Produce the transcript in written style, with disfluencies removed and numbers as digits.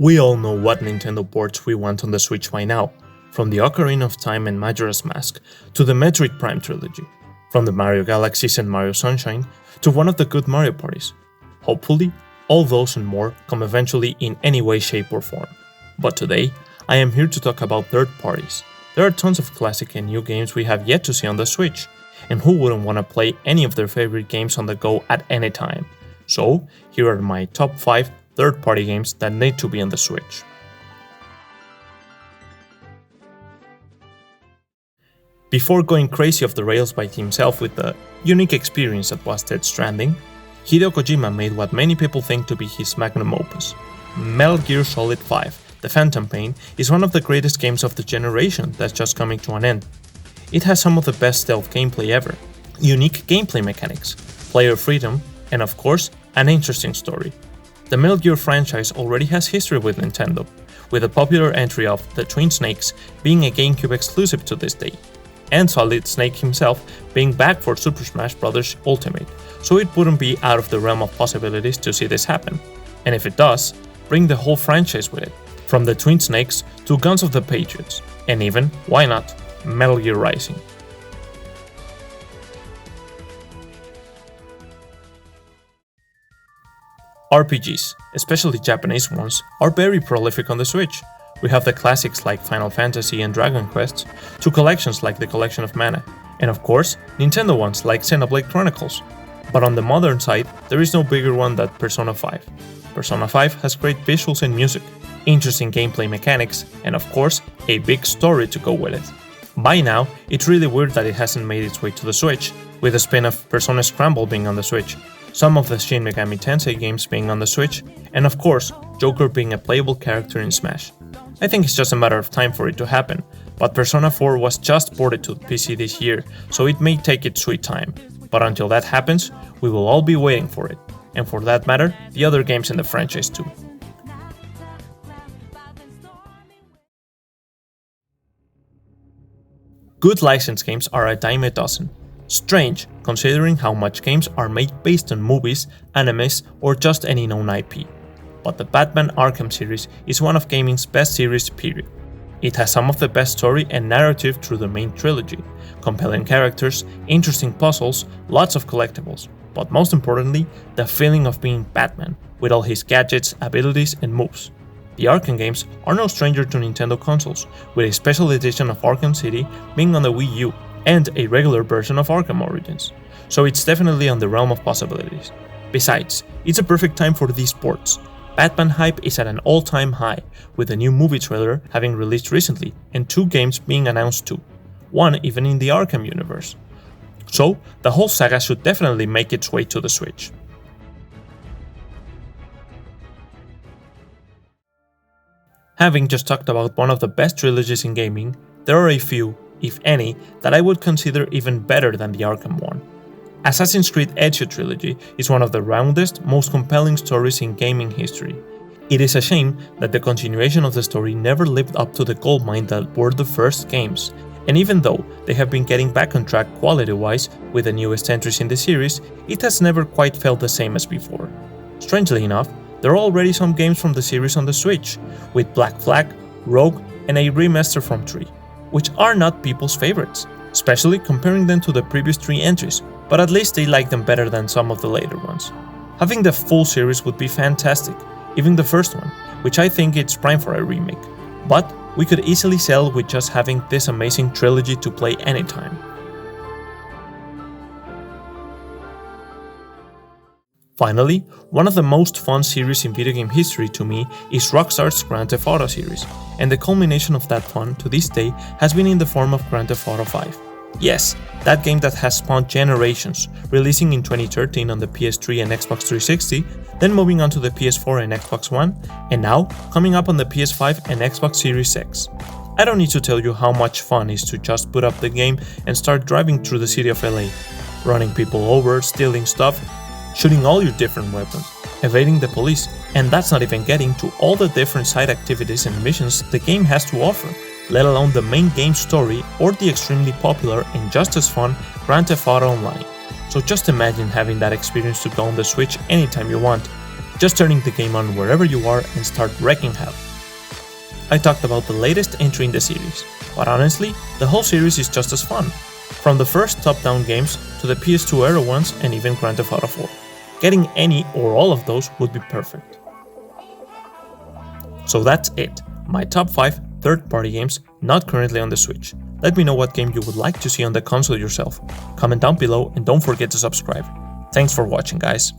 We all know what Nintendo ports we want on the Switch by now, from the Ocarina of Time and Majora's Mask to the Metroid Prime Trilogy, from the Mario Galaxies and Mario Sunshine to one of the good Mario parties. Hopefully, all those and more come eventually in any way, shape or form. But today, I am here to talk about third parties. There are tons of classic and new games we have yet to see on the Switch, and who wouldn't want to play any of their favorite games on the go at any time? So, here are my top 5 third-party games that need to be on the Switch. Before going crazy off the rails by himself with the unique experience that was Death Stranding, Hideo Kojima made what many people think to be his magnum opus. Metal Gear Solid 5, The Phantom Pain, is one of the greatest games of the generation that's just coming to an end. It has some of the best stealth gameplay ever, unique gameplay mechanics, player freedom, and of course, an interesting story. The Metal Gear franchise already has history with Nintendo, with the popular entry of the Twin Snakes being a GameCube exclusive to this day, and Solid Snake himself being back for Super Smash Bros. Ultimate, so it wouldn't be out of the realm of possibilities to see this happen. And if it does, bring the whole franchise with it, from the Twin Snakes to Guns of the Patriots, and even, why not, Metal Gear Rising. RPGs, especially Japanese ones, are very prolific on the Switch. We have the classics like Final Fantasy and Dragon Quest, to collections like the Collection of Mana, and of course, Nintendo ones like Xenoblade Chronicles. But on the modern side, there is no bigger one than Persona 5. Persona 5 has great visuals and music, interesting gameplay mechanics, and of course, a big story to go with it. By now, it's really weird that it hasn't made its way to the Switch, with the spin-off Persona Scramble being on the Switch, some of the Shin Megami Tensei games being on the Switch, and of course, Joker being a playable character in Smash. I think it's just a matter of time for it to happen, but Persona 4 was just ported to PC this year, so it may take its sweet time. But until that happens, we will all be waiting for it, and for that matter, the other games in the franchise too. Good licensed games are a dime a dozen. Strange, considering how much games are made based on movies, animes, or just any known IP. But the Batman Arkham series is one of gaming's best series, period. It has some of the best story and narrative through the main trilogy, compelling characters, interesting puzzles, lots of collectibles, but most importantly, the feeling of being Batman, with all his gadgets, abilities, and moves. The Arkham games are no stranger to Nintendo consoles, with a special edition of Arkham City being on the Wii U, and a regular version of Arkham Origins, so it's definitely on the realm of possibilities. Besides, it's a perfect time for these ports. Batman hype is at an all-time high, with a new movie trailer having released recently and 2 games being announced too, one even in the Arkham universe. So, the whole saga should definitely make its way to the Switch. Having just talked about one of the best trilogies in gaming, there are a few, if any, that I would consider even better than the Arkham one. Assassin's Creed Ezio Trilogy is one of the roundest, most compelling stories in gaming history. It is a shame that the continuation of the story never lived up to the goldmine that were the first games, and even though they have been getting back on track quality-wise with the newest entries in the series, it has never quite felt the same as before. Strangely enough, there are already some games from the series on the Switch, with Black Flag, Rogue, and a remaster from 3, which are not people's favorites, especially comparing them to the previous 3 entries, but at least they like them better than some of the later ones. Having the full series would be fantastic, even the first one, which I think it's prime for a remake, but we could easily sell with just having this amazing trilogy to play anytime. Finally, one of the most fun series in video game history to me is Rockstar's Grand Theft Auto series, and the culmination of that fun to this day has been in the form of Grand Theft Auto 5. Yes, that game that has spawned generations, releasing in 2013 on the PS3 and Xbox 360, then moving on to the PS4 and Xbox One, and now coming up on the PS5 and Xbox Series X. I don't need to tell you how much fun it is to just boot up the game and start driving through the city of LA, running people over, stealing stuff, shooting all your different weapons, evading the police, and that's not even getting to all the different side activities and missions the game has to offer, let alone the main game story or the extremely popular and just as fun Grand Theft Auto Online. So just imagine having that experience to go on the Switch anytime you want. just turning the game on wherever you are and start wrecking hell. I talked about the latest entry in the series, but honestly, the whole series is just as fun. From the first top-down games to the PS2 era ones and even Grand Theft Auto 4. Getting any or all of those would be perfect. So that's it, my top 5 third-party games not currently on the Switch. Let me know what game you would like to see on the console yourself. Comment down below and don't forget to subscribe. Thanks for watching, guys.